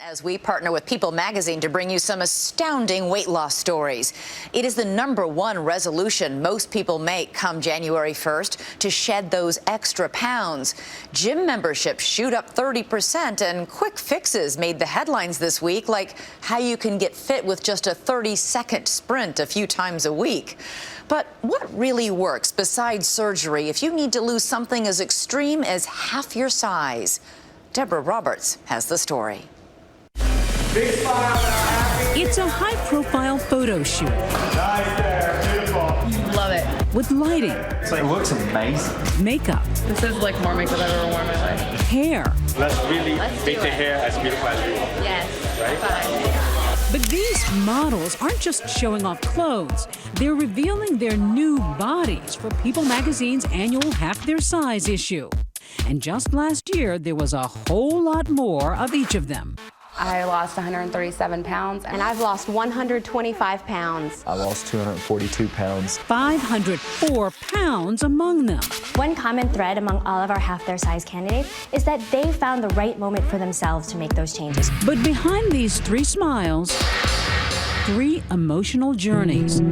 As we partner with People magazine to bring you some astounding weight loss stories. It is the #1 resolution most people make come January 1st to shed those extra pounds. Gym memberships shoot up 30%, and quick fixes made the headlines this week, like how you can get fit with just a 30-second sprint a few times a week. But what really works besides surgery if you need to lose something as extreme as half your size? Deborah Roberts has the story. It's a high-profile photo shoot. Nice there, beautiful. Love it. With lighting. It looks amazing. Makeup. This is like more makeup I've ever worn in my life. Hair. Let's really make the hair as beautiful as we want. Yes. Right? Fine. But these models aren't just showing off clothes. They're revealing their new bodies for People magazine's annual Half Their Size issue. And just last year, there was a whole lot more of each of them. I lost 137 pounds. And I've lost 125 pounds. I lost 242 pounds. 504 pounds among them. One common thread among all of our Half Their Size candidates is that they found the right moment for themselves to make those changes. But behind these 3 smiles, 3 emotional journeys.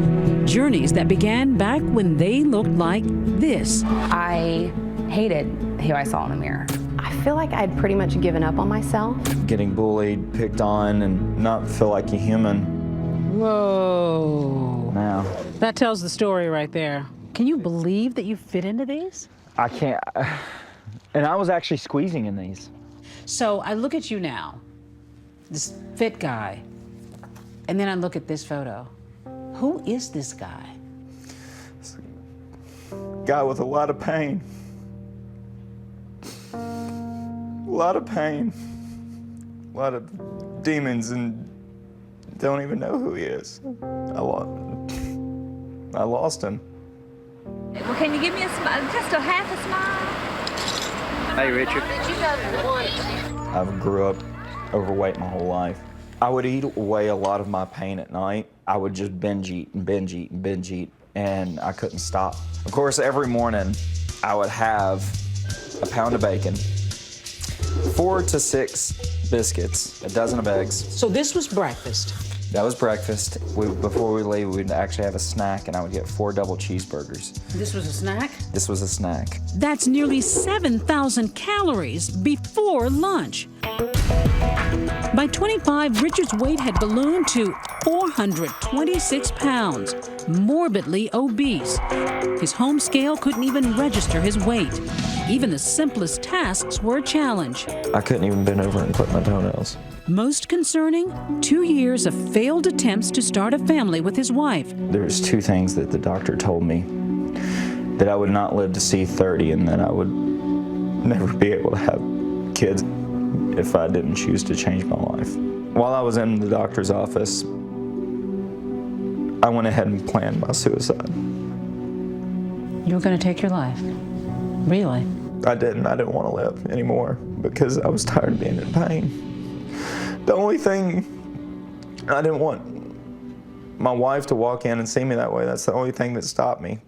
Journeys that began back when they looked like this. I hated who I saw in the mirror. I feel like I'd pretty much given up on myself. Getting bullied, picked on, and not feel like a human. Whoa. Now, That tells the story right there. Can you believe that you fit into these? I can't. And I was actually squeezing in these. So I look at you now, this fit guy, and then I look at this photo. Who is this guy? Guy with a lot of pain. A lot of pain. A lot of demons, and don't even know who he is. I lost him. Well, can you give me a smile? Just a half a smile? Hey, Richard. I grew up overweight my whole life. I would eat away a lot of my pain at night. I would just binge eat and binge eat and binge eat, and I couldn't stop. Of course, every morning I would have a pound of bacon, 4 to 6 biscuits, a dozen of eggs. So this was breakfast. That was breakfast. Before we leave, we'd actually have a snack, and I would get 4 double cheeseburgers. This was a snack? This was a snack. That's nearly 7,000 calories before lunch. By 25, Richard's weight had ballooned to 426 pounds, morbidly obese. His home scale couldn't even register his weight. Even the simplest tasks were a challenge. I couldn't even bend over and clip my toenails. Most concerning, 2 years of failed attempts to start a family with his wife. There's 2 things that the doctor told me: that I would not live to see 30, and that I would never be able to have kids if I didn't choose to change my life. While I was in the doctor's office, I went ahead and planned my suicide. You were going to take your life? Really? I didn't want to live anymore because I was tired of being in pain. The only thing, I didn't want my wife to walk in and see me that way. That's the only thing that stopped me.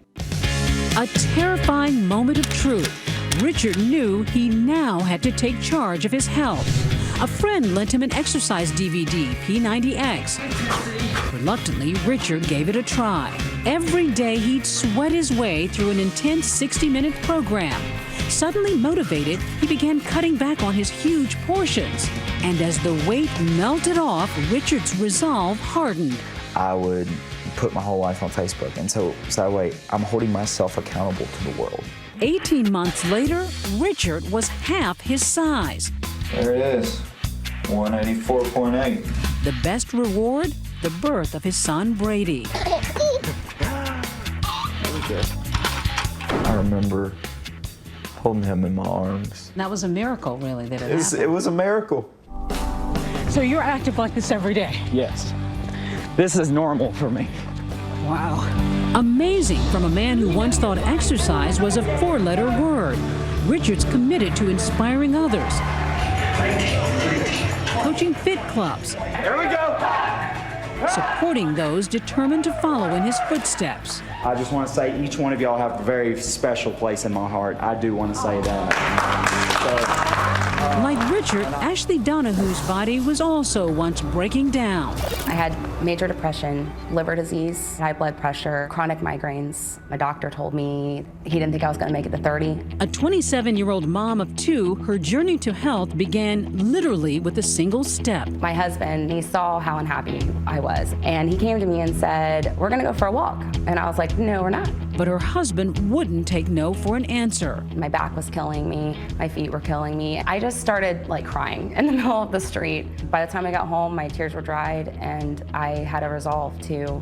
A terrifying moment of truth. Richard knew he now had to take charge of his health. A friend lent him an exercise DVD, P90X. Reluctantly, Richard gave it a try. Every day he'd sweat his way through an intense 60-minute program. Suddenly motivated, he began cutting back on his huge portions. And as the weight melted off, Richard's resolve hardened. I would put my whole life on Facebook, and so that way I'm holding myself accountable to the world. 18 months later, Richard was half his size. There it is, 184.8. The best reward? The birth of his son, Brady. I remember holding him in my arms. That was a miracle, really, that it happened. It was a miracle. So you're active like this every day? Yes. This is normal for me. Wow. Amazing from a man who once thought exercise was a 4-letter word. Richard's committed to inspiring others. Coaching fit clubs. Here we go. Supporting those determined to follow in his footsteps. I just want to say each one of y'all have a very special place in my heart. I do want to say that. So, Like Richard, Ashley Donahue's body was also once breaking down. I had major depression, liver disease, high blood pressure, chronic migraines. My doctor told me he didn't think I was going to make it to 30. A 27-year-old mom of two, her journey to health began literally with a single step. My husband, he saw how unhappy I was, and he came to me and said, "We're going to go for a walk." And I was like, "No, we're not." But her husband wouldn't take no for an answer. My back was killing me, my feet were killing me. I just started like crying in the middle of the street. By the time I got home, my tears were dried, and I had a resolve to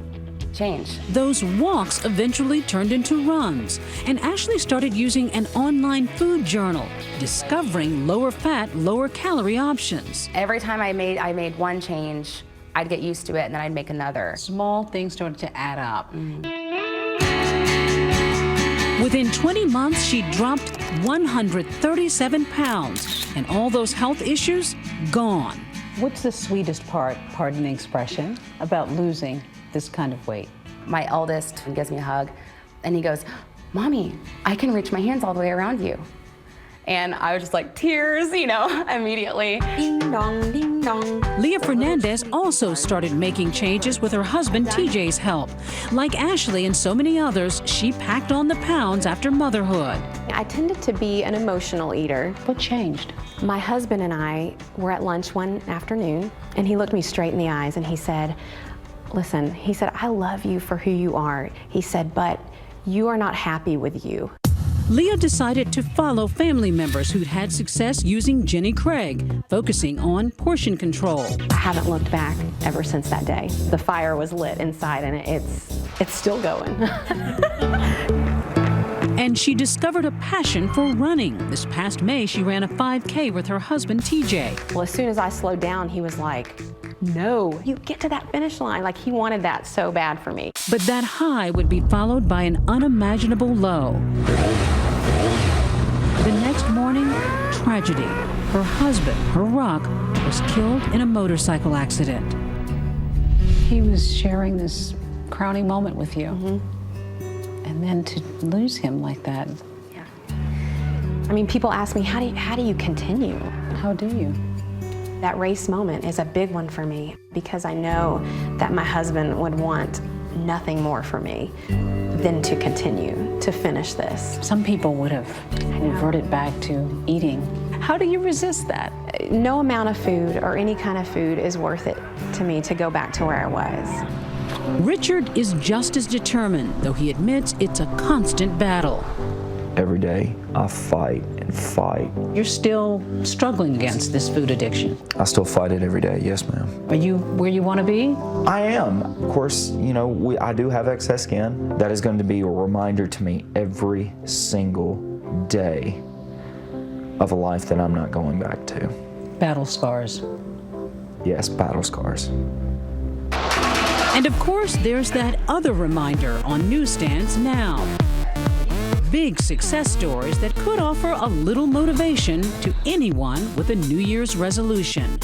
change. Those walks eventually turned into runs, and Ashley started using an online food journal, discovering lower fat, lower calorie options. Every time I made one change, I'd get used to it, and then I'd make another. Small things started to add up. Within 20 months, she dropped 137 pounds, and all those health issues gone. What's the sweetest part, pardon the expression, about losing this kind of weight? My eldest gives me a hug, and he goes, "Mommy, I can reach my hands all the way around you." And I was just like, tears, you know, immediately. Ding dong, ding dong. Leah Fernandez also started making changes with her husband TJ's help. Like Ashley and so many others, she packed on the pounds after motherhood. I tended to be an emotional eater. What changed? My husband and I were at lunch one afternoon, and he looked me straight in the eyes and he said, "Listen," he said, "I love you for who you are." He said, "But you are not happy with you." Leah decided to follow family members who'd had success using Jenny Craig, focusing on portion control. I haven't looked back ever since that day. The fire was lit inside, and it's still going. And she discovered a passion for running. This past May, she ran a 5K with her husband, TJ. Well, as soon as I slowed down, he was like, "No, you get to that finish line." Like, he wanted that so bad for me. But that high would be followed by an unimaginable low. The next morning, tragedy. Her husband, Harak, was killed in a motorcycle accident. He was sharing this crowning moment with you. And then to lose him like that. Yeah. I mean, people ask me, how do you continue? How do you? That race moment is a big one for me because I know that my husband would want nothing more for me than to continue to finish this. Some people would have reverted back to eating. How do you resist that? No amount of food or any kind of food is worth it to me to go back to where I was. Richard is just as determined, though he admits it's a constant battle. Every day, I fight and fight. You're still struggling against this food addiction. I still fight it every day, yes, ma'am. Are you where you want to be? I am. Of course, you know, I do have excess skin. That is going to be a reminder to me every single day of a life that I'm not going back to. Battle scars. Yes, battle scars. And of course, there's that other reminder on newsstands now. Big success stories that could offer a little motivation to anyone with a New Year's resolution.